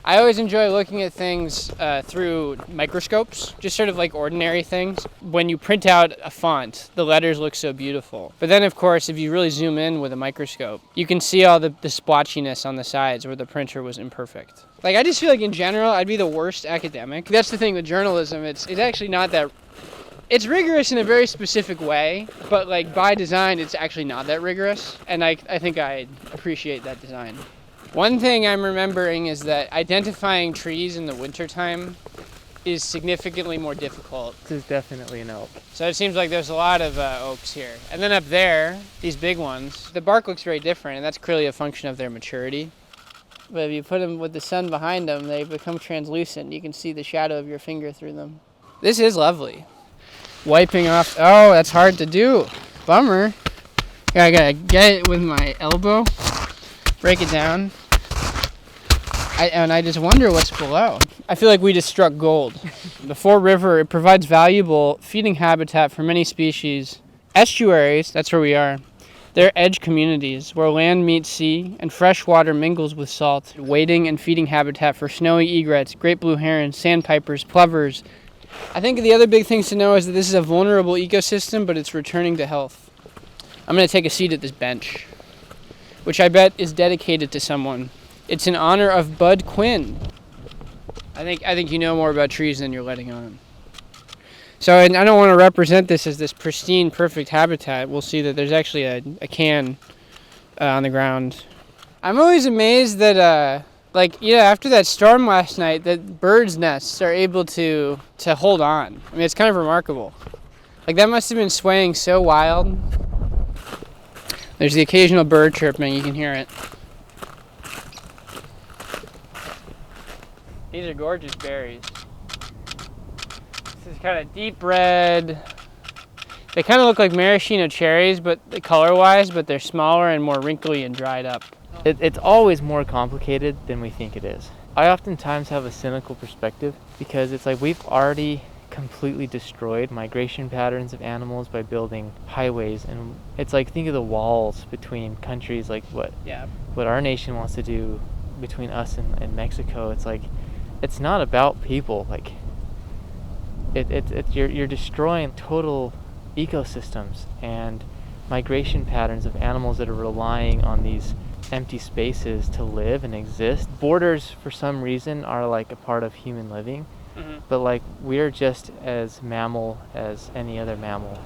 I always enjoy looking at things through microscopes, just sort of like ordinary things. When you print out a font, the letters look so beautiful. But then, of course, if you really zoom in with a microscope, you can see all the splotchiness on the sides where the printer was imperfect. Like, I just feel like in general, I'd be the worst academic. That's the thing with journalism. It's actually not that... It's rigorous in a very specific way, but like by design, it's actually not that rigorous. And I think I appreciate that design. One thing I'm remembering is that identifying trees in the wintertime is significantly more difficult. This is definitely an oak. So it seems like there's a lot of oaks here. And then up there, these big ones, the bark looks very different, and that's clearly a function of their maturity. But if you put them with the sun behind them, they become translucent. You can see the shadow of your finger through them. This is lovely. Wiping off, oh, that's hard to do. Bummer. I gotta get it with my elbow, break it down. And I just wonder what's below. I feel like we just struck gold. The Fore River, it provides valuable feeding habitat for many species. Estuaries, that's where we are. They're edge communities where land meets sea and fresh water mingles with salt. Wading and feeding habitat for snowy egrets, great blue herons, sandpipers, plovers. I think the other big things to know is that this is a vulnerable ecosystem, but it's returning to health. I'm going to take a seat at this bench, which I bet is dedicated to someone. It's in honor of Bud Quinn. I think you know more about trees than you're letting on. So, and I don't want to represent this as this pristine, perfect habitat. We'll see that there's actually a can on the ground. I'm always amazed that, after that storm last night, that birds' nests are able to hold on. I mean, it's kind of remarkable. Like, that must have been swaying so wild. There's the occasional bird chirping. You can hear it. These are gorgeous berries. This is kind of deep red. They kind of look like maraschino cherries, but color-wise, but they're smaller and more wrinkly and dried up. It's always more complicated than we think it is. I oftentimes have a cynical perspective because it's like we've already completely destroyed migration patterns of animals by building highways, and it's like, think of the walls between countries, like what our nation wants to do between us and Mexico. It's like, it's not about people. Like you're destroying total ecosystems and migration patterns of animals that are relying on these empty spaces to live and exist. Borders, for some reason, are like a part of human living, but like we're just as mammal as any other mammal.